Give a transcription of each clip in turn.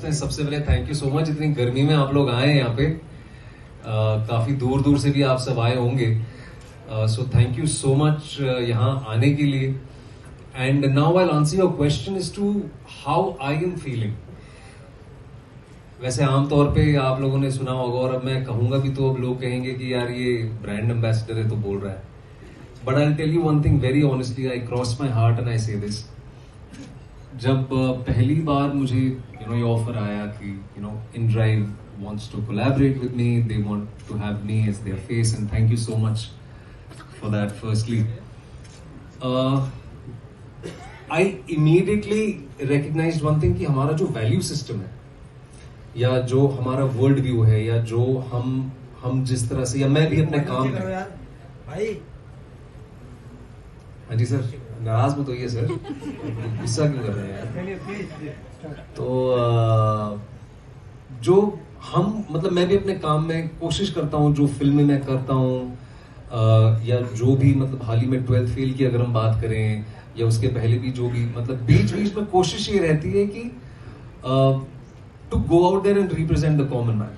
में सबसे पहले थैंक यू सो मच, इतनी गर्मी में आप लोग आए यहाँ पे, काफी दूर दूर से भी आप सब आए होंगे, so thank you so much यहाँ आने के लिए. And now I answer your question is to how I am feeling. वैसे आमतौर पे आप लोगों ने सुना होगा, और अब मैं कहूंगा भी तो अब लोग कहेंगे कि यार ये ब्रांड एम्बेसडर है तो बोल रहा है. But I tell you one thing very honestly, I cross my heart and I say this. जब पहली बार मुझे ये ऑफर आया कि InDrive wants to collaborate with me, they want to have me as their face, and thank you so much for that firstly. I immediately recognized one thing कि हमारा जो value system है, या जो हमारा वर्ल्ड व्यू है, या जो हम जिस तरह से, या मैं भी अपने काम में, हाँ जी सर, नाराज मत होइए सर, गुस्सा क्यों कर रहे हैं. तो जो हम, मतलब मैं भी अपने काम में कोशिश करता हूँ, जो फिल्में मैं करता हूँ, या जो भी, मतलब हाल ही में 12th फेल की अगर हम बात करें, या उसके पहले भी जो भी, मतलब बीच बीच में कोशिश ये रहती है कि to go out there and represent the common man,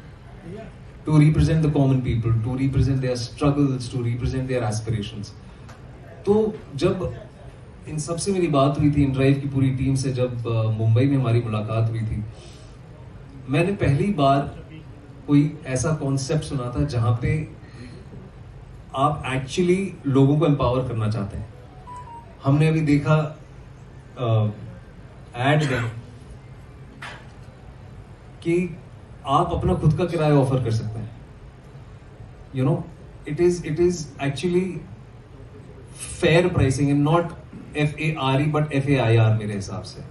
to represent the common people, to represent their struggles, to represent their aspirations. तो जब इन सबसे मेरी बात हुई थी, InDrive की पूरी टीम से जब मुंबई में हमारी मुलाकात हुई थी, मैंने पहली बार कोई ऐसा कॉन्सेप्ट सुना था जहां पे आप एक्चुअली लोगों को एम्पावर करना चाहते हैं. हमने अभी देखा एड में कि आप अपना खुद का किराया ऑफर कर सकते हैं. It is actually fair pricing and not FARE but FAIR. मेरे हिसाब से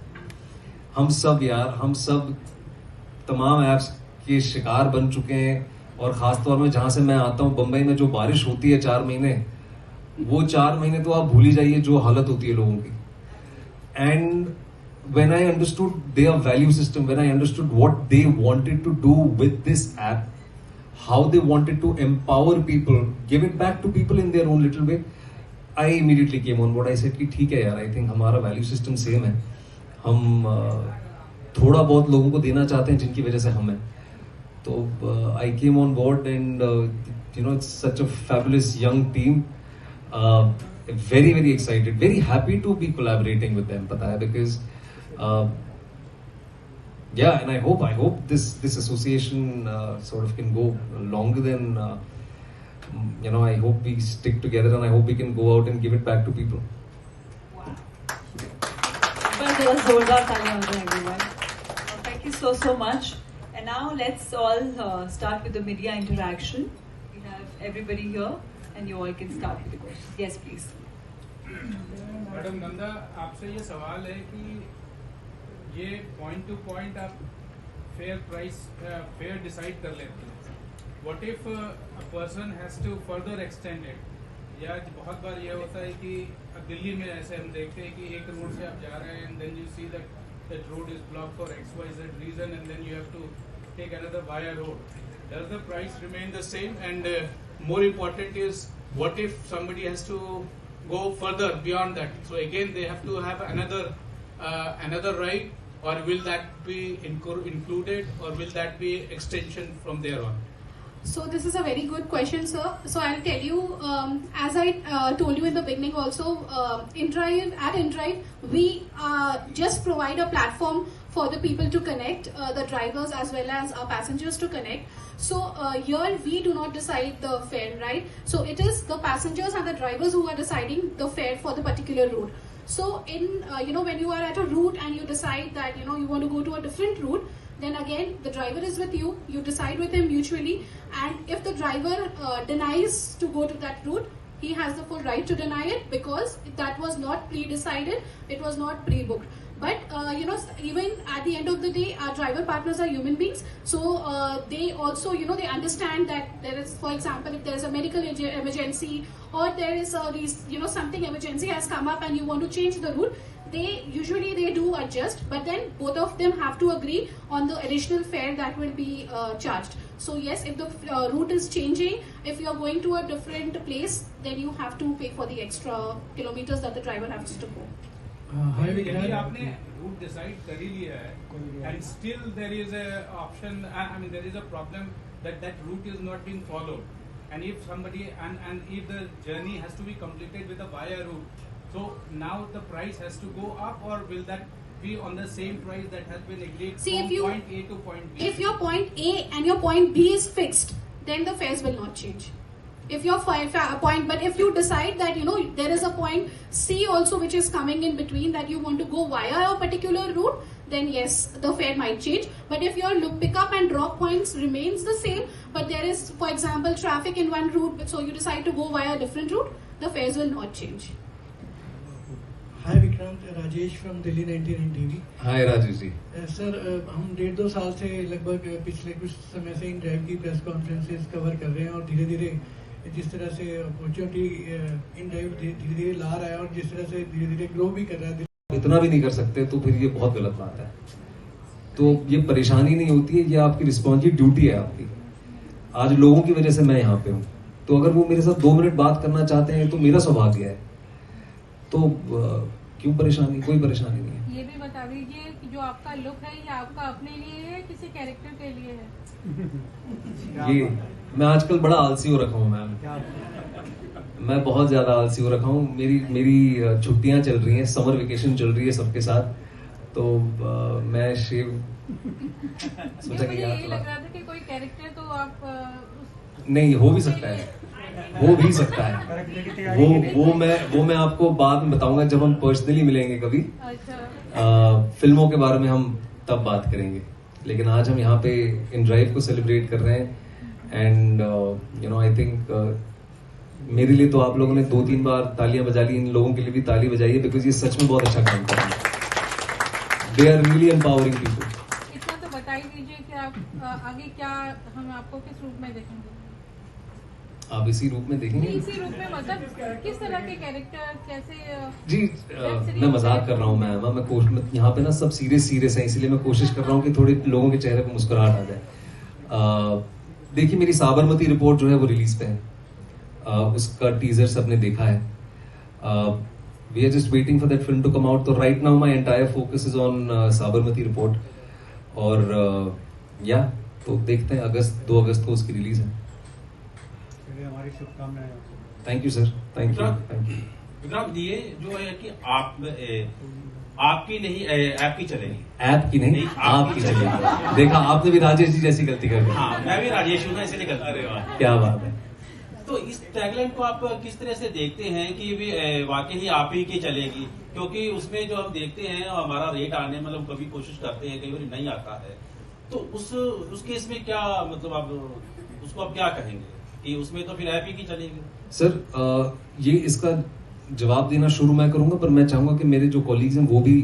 हम सब तमाम ऐप्स के शिकार बन चुके हैं, और खासतौर में जहां से मैं आता हूं, बंबई में जो बारिश होती है 4 महीने, वो 4 महीने तो आप भूल ही जाइए जो हालत होती है लोगों की. And when I understood their value system, when I understood what they wanted to do with this app, how they wanted to empower people, give it back to people in their own little way, I immediately came on board. I said कि ठीक है यार, I think हमारा value system same है. हम थोड़ा बहुत लोगों को देना चाहते हैं जिनकी वजह से हम हैं. तो I came on board, and it's such a fabulous young team. Very very excited, very happy to be collaborating with them. पता है, because yeah, and I hope this association sort of can go longer than I hope we stick together, and I hope we can go out and give it back to people. Wow. Everyone. Thank you so much. And now let's all start with the media interaction. We have everybody here, and you all can start with the questions. Yes, please. Madam Nanda, आपसे ये सवाल है कि ये point to point आप fare decide कर लेते हैं. What if a person has to further extend it, या बहुत बार ये होता है कि दिल्ली में ऐसे हम देखते हैं कि एक रोड से आप जा रहे हैं, and then you see that road is block for XYZ reason, and then you have to take another via road. Does the price remain the same? And more important is what if somebody has to go further beyond that, so again they have to have another ride, or will that be included, or will that be extension from there on? So this is a very good question, sir. So I'll tell you, as I told you in the beginning also, InDrive, we just provide a platform for the people to connect, the drivers as well as our passengers to connect. So here we do not decide the fare, right? So it is the passengers and the drivers who are deciding the fare for the particular route. So in when you are at a route and you decide that you want to go to a different route, then again the driver is with you. You decide with him mutually, and if the driver denies to go to that route, he has the full right to deny it, because that was not pre-decided, it was not pre-booked. But even at the end of the day, our driver partners are human beings, so they also they understand that there is, for example, if there is a medical emergency, or there is something emergency has come up and you want to change the route, they usually do adjust, but then both of them have to agree on the additional fare that will be charged. So yes, if the route is changing, if you are going to a different place, then you have to pay for the extra kilometers that the driver has to go. यदि आपने root decide कर ही लिया है and still there is a option, I mean there is a problem that route is not being followed, and if somebody and if the journey has to be completed with a via route, so now the price has to go up, or will that be on the same price that has been agreed from point A to point B? If your point A and your point B is fixed, then the fares will not change. If your point, but if you decide that there is a point C also which is coming in between, that you want to go via a particular route, then yes, the fare might change. But if your pick up and drop points remains the same, but there is, for example, traffic in one route, so you decide to go via a different route, the fares will not change. Hi Vikrant, Rajesh from Delhi 99 TV. Hi Rajesh ji. Sir हम 1.5-2 साल से लगभग पिछले कुछ समय से InDrive की press conferences cover कर रहे हैं, और धीरे धीरे जिस तरह से अपॉर्चुनिटी इन ड्राइव धीरे धीरे ला रहा है और जिस तरह से धीरे धीरे ग्रो भी कर रहा है. इतना भी नहीं कर सकते तो फिर ये बहुत गलत बात है. तो ये परेशानी नहीं होती है, ये आपकी रिस्पॉन्सिव ड्यूटी है आपकी. आज लोगों की वजह से मैं यहाँ पे हूँ, तो अगर वो मेरे साथ 2 मिनट बात करना चाहते हैं तो मेरा सौभाग्य है. तो क्यों परेशानी, कोई परेशानी नहीं है. ये भी बता दीजिए कि जो आपका लुक है ये आपका अपने लिए है, किसी कैरेक्टर के लिए है? ये मैं आजकल बड़ा आलसी हो रखा हूँ मैम. मैं बहुत ज्यादा आलसी हो रखा हूँ. मेरी छुट्टियां चल रही हैं, समर वेकेशन चल रही है सबके साथ, तो मैं शेव सोचा कि यही लग रहा था कि कोई कैरेक्टर तो आप नहीं, हो भी सकता है, हो भी सकता है. वो मैं आपको बाद में बताऊंगा जब हम पर्सनली मिलेंगे कभी. अच्छा. फिल्मों के बारे में हम तब बात करेंगे, लेकिन आज हम यहाँ पे इन ड्राइव को सेलिब्रेट कर रहे हैं. एंड आई थिंक मेरे लिए तो आप लोगों ने 2-3 बार तालियां बजा ली. इन लोगों के लिए भी ताली बजाइए, बिकॉज ये सच में बहुत अच्छा काम कर रहे हैं. They are really empowering people. इतना तो बता ही दीजिए कि आप आगे क्या, हम आपको किस रूप में देखेंगे? आप इसी रूप में देखेंगे? इसी रूप में मतलब किस तरह के कैरेक्टर, कैसे? जी मैं मजाक कर रहा हूँ मैं यहाँ पे ना सब सीरियस हैं, इसलिए मैं कोशिश कर रहा हूँ कि थोड़े लोगों के चेहरे पे मुस्कुराहट आ जाए. देखिए, मेरी साबरमती रिपोर्ट जो है वो रिलीज पे है. उसका टीजर सबने देखा है. We are just waiting for that film to come out. तो right now my entire focus is on Sabarmati report. और या तो देखते हैं 2 अगस्त को उसकी रिलीज है. हमारी शुभकामनाएं. Thank you sir, thank you. Vikrant, ये जो है कि आपकी नहीं ऐप की चलेगी. ऐप की नहीं, आपकी चलेगी. देखा, आपने भी राजेश जी जैसी गलती कर दी. हाँ, मैं भी राजेश हूँ ना, इसलिए गलती कर रहा हूँ. क्या बात है. तो इस टैगलाइन को आप किस तरह से देखते हैं कि भी वाकई ही आप ही की चलेगी? क्योंकि उसमें जो हम देखते हैं हमारा रेट आने, मतलब कभी कोशिश करते हैं, कई बार नहीं आता है, तो उस केस में क्या मतलब आप उसको आप क्या कहेंगे कि उसमें तो फिर ऐप ही की चलेगी? सर ये इसका जवाब देना शुरू मैं करूंगा, पर मैं चाहूंगा कि मेरे जो कॉलीग्स हैं वो भी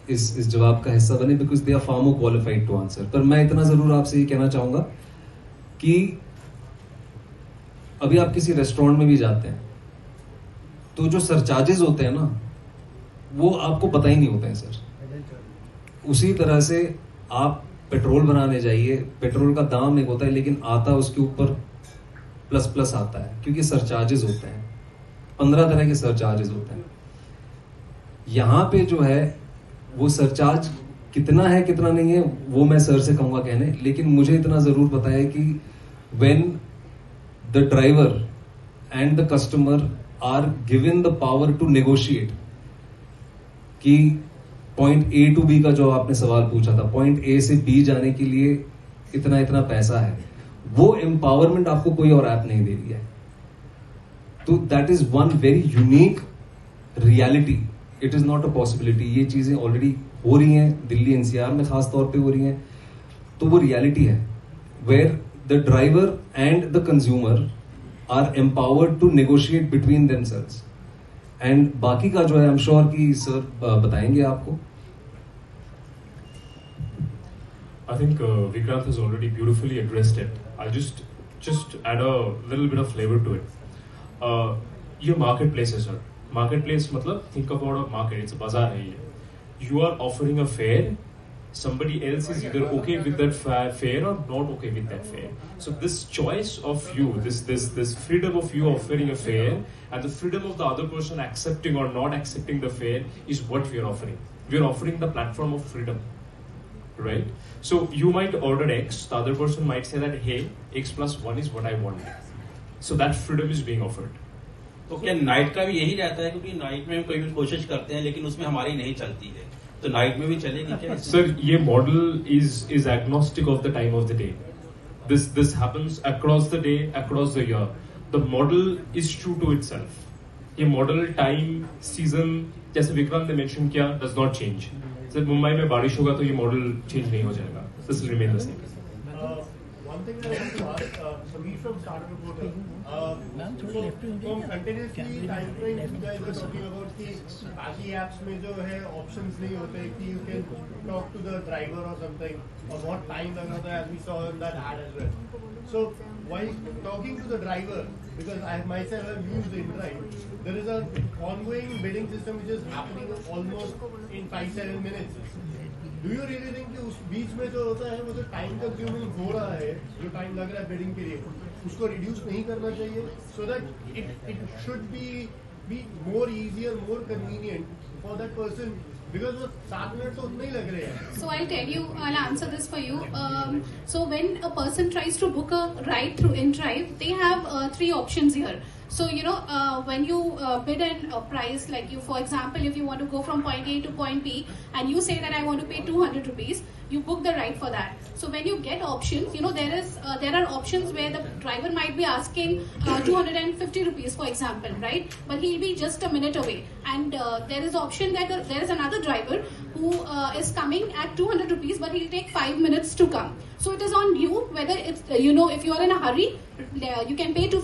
इस जवाब का हिस्सा बने, because they are far more qualified to answer. पर मैं इतना जरूर आपसे ये कहना चाहूंगा कि अभी आप किसी रेस्टोरेंट में भी जाते हैं तो जो सरचार्जेस होते हैं ना, वो आपको पता ही नहीं होते हैं सर. उसी तरह से आप पेट्रोल बनाने जाइए, पेट्रोल का दाम एक होता है, लेकिन आता उसके ऊपर प्लस आता है, क्योंकि सरचार्जेस होते हैं. 15 तरह के सरचार्जेस होते हैं. यहां पे जो है वो सरचार्ज कितना है कितना नहीं है वो मैं सर से कहूंगा कहने, लेकिन मुझे इतना जरूर पता है कि when the driver and the customer are given the power to negotiate, कि पॉइंट ए टू बी का जो आपने सवाल पूछा था, पॉइंट ए से बी जाने के लिए इतना पैसा है, वो एम्पावरमेंट आपको कोई और ऐप नहीं दे रही है. तो that is one very unique reality. It is not a possibility. ये चीजें ऑलरेडी हो रही हैं, दिल्ली एनसीआर में खास तौर पे हो रही हैं. तो वो रियलिटी है where the driver and the consumer are empowered to negotiate between themselves. And बाकी का जो है आई एम श्योर कि सर बताएंगे आपको. I think Vikrant has already beautifully addressed it. I'll just add a little bit of flavor to it. ये marketplace है sir. Marketplace मतलब think about a market. It's a bazaar है ये. You are offering a fare somebody else is either okay with that fare or not okay with that fare. So this choice of you, this freedom of you offering a fare and the freedom of the other person accepting or not accepting the fare is what we are offering. We are offering the platform of freedom, right? So you might order X, the other person might say that hey, X plus 1 is what I want. So that freedom is being offered. तो क्या night का भी यही रहता है, क्योंकि night में हम कभी भी कोशिश करते हैं लेकिन उसमें हमारी नहीं चलती है, तो नाइट में भी चलेगी क्या? Sir, ये model is agnostic of the time of the day. This happens across the day, across the year. The model is true to itself. ये model time, season, जैसे विक्रांत ने mention किया, does not change. Sir, Mumbai में बारिश होगा तो ये model change नहीं हो जाएगा. This will remain the same. One thing I want to ask, Sameer from Startup Reporter. So from continuously time frame you guys were talking about कि बाकी apps में जो है options नहीं होते कि you can talk to the driver or something, और बहुत time लग रहा था as we saw in that ad as well. So while talking to the driver, because I myself have used InDrive, there is an ongoing bidding system which is happening almost in 5-7 minutes. Do you really think कि उस बीच में जो होता है वो जो time consuming हो रहा है, जो टाइम लग रहा है बिडिंग के लिए, उसको रिड्यूस नहीं करना चाहिए, so that it should be more easier, more convenient for that person, because वो 7 मिनट तो उतने ही लग रहे हैं. So I'll tell you, I'll answer this for you. So when a person tries to book a ride through InDrive, they have 3 options here. So when you bid a price, like you, for example, if you want to go from point A to point B, and you say that I want to pay 200 rupees, you book the ride for that. So when you get options, there are options where the driver might be asking 250 rupees, for example, right? But he'll be just a minute away, and there is option that there is another driver who is coming at 200 rupees, but he'll take 5 minutes to come. So it is on you whether it's if you are in a hurry, you can pay to